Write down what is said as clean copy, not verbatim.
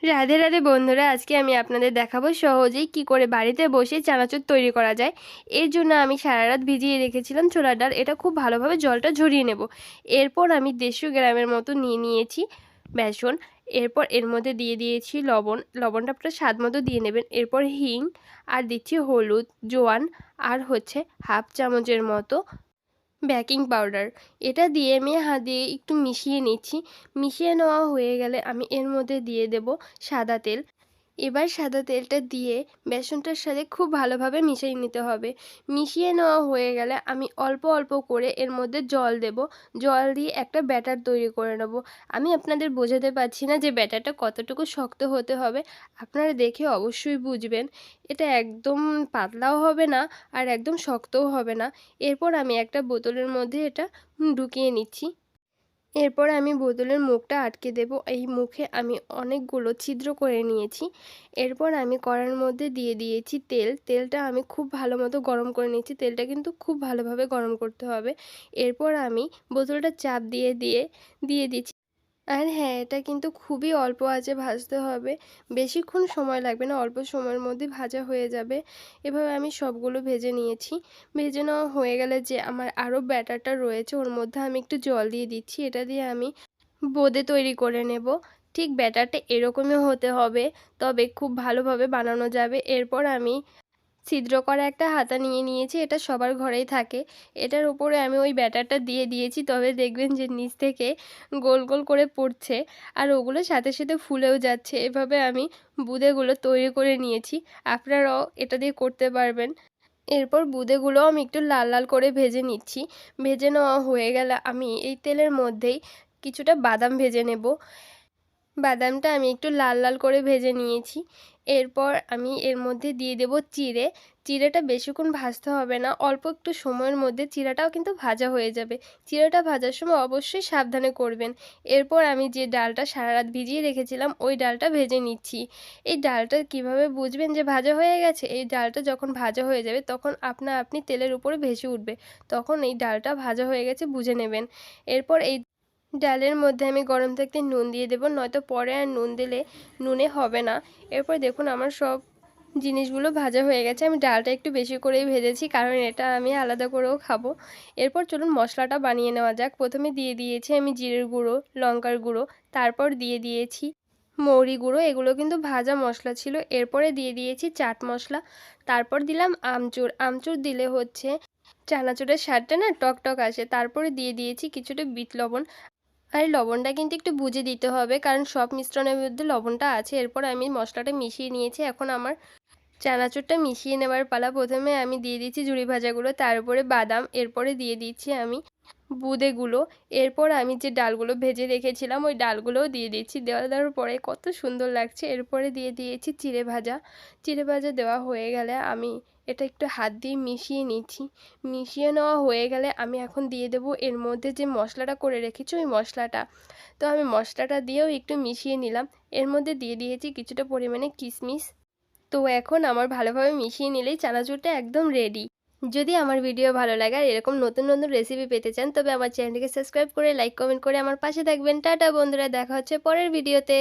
রাধে রাধে বন্ধুরা, আজকে আমি আপনাদের দেখাবো সহজেই কি করে বাড়িতে বসে চানাচুর তৈরি করা যায়। এর জন্য আমি সারা রাত ভিজিয়ে রেখেছিলাম ছোলার ডাল। এটা খুব ভালোভাবে জলটা ঝরিয়ে নেব। এরপর আমি 150 গ্রামের মতো নিয়ে নিয়েছি বেসন। এরপর এর মধ্যে দিয়ে দিয়েছি লবণ। লবণটা আপনার স্বাদ মতো দিয়ে নেবেন। এরপর হিং, আর দিচ্ছি হলুদ, জোয়ান, আর হচ্ছে হাফ চামচের মতো বেকিং পাউডার। এটা দিয়ে আমি হাত দিয়ে একটু মিশিয়ে নিচ্ছি। মিশিয়ে নেওয়া হয়ে গেলে আমি এর মধ্যে দিয়ে দেব সাদা তেল। এবার সাদা তেলটা দিয়ে বেসনটার সাথে খুব ভালোভাবে মিশিয়ে নিতে হবে। মিশিয়ে নেওয়া হয়ে গেলে আমি অল্প অল্প করে এর মধ্যে জল দেব। জল দিয়ে একটা ব্যাটার তৈরি করে নেব। আমি আপনাদের বোঝাতে পারছি না যে ব্যাটারটা কতটুকু শক্ত হতে হবে। আপনারা দেখে অবশ্যই বুঝবেন। এটা একদম পাতলাও হবে না, আর একদম শক্তও হবে না। এরপর আমি একটা বোতলের মধ্যে এটা ঢুকিয়ে নিচ্ছি। এরপর আমি বোতলের মুখটা আটকে দেব। এই মুখে আমি অনেকগুলো ছিদ্র করে নিয়েছি। এরপর আমি কড়ার মধ্যে দিয়ে দিয়েছি তেল। তেলটা আমি খুব ভালো মতো গরম করে নিয়েছি। তেলটা কিন্তু খুব ভালোভাবে গরম করতে হবে। এরপর আমি বোতলটা চাপ দিয়ে দিয়ে দিচ্ছি। আর হ্যাঁ, এটা কিন্তু খুবই অল্প আঁচে ভাজতে হবে। বেশিক্ষণ সময় লাগবে না, অল্প সময়ের মধ্যে ভাজা হয়ে যাবে। এভাবে আমি সবগুলো ভেজে নিয়েছি। ভেজে নেওয়া হয়ে গেলে যে আমার আরও ব্যাটারটা রয়েছে ওর মধ্যে আমি একটু জল দিয়ে দিচ্ছি। এটা দিয়ে আমি বোঁদে তৈরি করে নেব। ঠিক ব্যাটারটা এরকমই হতে হবে, তবে খুব ভালোভাবে বানানো যাবে। এরপর আমি ছিদ্র করা একটা হাতা নিয়ে নিয়েছি। এটা সবার ঘরেই থাকে। এটার উপরে আমি ওই ব্যাটারটা দিয়ে দিয়েছি, তবে দেখবেন যে নিচ থেকে গোল গোল করে পড়ছে, আর ওগুলো সাথে সাথে ফুলেও যাচ্ছে। এভাবে আমি বুঁদেগুলো তৈরি করে নিয়েছি। আপনারাও এটা দিয়ে করতে পারবেন। এরপর বুঁদেগুলো আমি একটু লাল লাল করে ভেজে নিচ্ছি। ভেজে নেওয়া হয়ে গেলে আমি এই তেলের মধ্যেই কিছুটা বাদাম ভেজে নেব। বাদামটা আমি একটু লাল লাল করে ভেজে নিয়েছি। এরপর আমি এর মধ্যে দিয়ে দেব চিড়ে। চিড়েটা বেশিক্ষণ ভাজতে হবে না, অল্প একটু সময়ের মধ্যে চিড়াটাও কিন্তু ভাজা হয়ে যাবে। চিড়েটা ভাজার সময় অবশ্যই সাবধানে করবেন। এরপর আমি যে ডালটা সারা রাত ভিজিয়ে রেখেছিলাম ওই ডালটা ভেজে নিচ্ছি। এই ডালটা কিভাবে বুঝবেন যে ভাজা হয়ে গেছে? এই ডালটা যখন ভাজা হয়ে যাবে তখন আপনা আপনি তেলের উপরে ভেসে উঠবে। তখন এই ডালটা ভাজা হয়ে গেছে বুঝে নেবেন। এরপর এই ডালের মধ্যে আমি গরম থাকতে নুন দিয়ে দেবো, নয়তো পরে আর নুন দিলে নুনে হবে না। এরপর দেখুন আমার সব জিনিসগুলো ভাজা হয়ে গেছে। আমি ডালটা একটু বেশি করেই ভেজেছি, কারণ এটা আমি আলাদা করেও খাবো। এরপর চলুন মশলাটা বানিয়ে নেওয়া যাক। প্রথমে দিয়ে দিয়েছি আমি জিরের গুঁড়ো, লঙ্কার গুঁড়ো, তারপর দিয়ে দিয়েছি মৌরি গুঁড়ো। এগুলো কিন্তু ভাজা মশলা ছিল। এরপরে দিয়ে দিয়েছি চাট মশলা। তারপর দিলাম আমচুর। আমচুর দিলে হচ্ছে চানাচুরের স্বাদটা না টকটক আসে। তারপরে দিয়ে দিয়েছি কিছুটা বিট লবণ। আর লবণটা কিন্তু একটু বুঝে দিতে হবে, কারণ সব মিশ্রণের মধ্যে লবণটা আছে। এরপর আমি মশলাটা মিশিয়ে নিয়েছি। এখন আমার চানাচুরটা মিশিয়ে নেবার পালা। প্রথমে আমি দিয়ে দিচ্ছি ঝুরি ভাজাগুলো, তারপরে বাদাম, এরপরে দিয়ে দিচ্ছি আমি বুঁদেগুলো। এরপর আমি যে ডালগুলো ভেজে রেখেছিলাম ওই ডালগুলোও দিয়ে দিচ্ছি। দেওয়ার পরে কত সুন্দর লাগছে। এরপরে দিয়ে দিয়েছি চিড়ে ভাজা। চিড়ে ভাজা দেওয়া হয়ে গেলে আমি এটা একটু হাত দিয়ে মিশিয়ে নিচ্ছি। মিশিয়ে নেওয়া হয়ে গেলে আমি এখন দিয়ে দেবো এর মধ্যে যে মশলাটা করে রেখেছি ওই মশলাটা। তো আমি মশলাটা দিয়েও একটু মিশিয়ে নিলাম। এর মধ্যে দিয়ে দিয়েছি কিছুটা পরিমাণে কিশমিশ। তো এখন আমার ভালোভাবে মিশিয়ে নিলেই চানাচুরটা একদম রেডি। যদি আমার ভিডিও ভালো লাগে আর এরকম নতুন নতুন রেসিপি পেতে চান, তবে আমার চ্যানেলটিকে সাবস্ক্রাইব করে লাইক কমেন্ট করে আমার পাশে থাকবেন। টাটা বন্ধুরা, দেখা হচ্ছে পরের ভিডিওতে।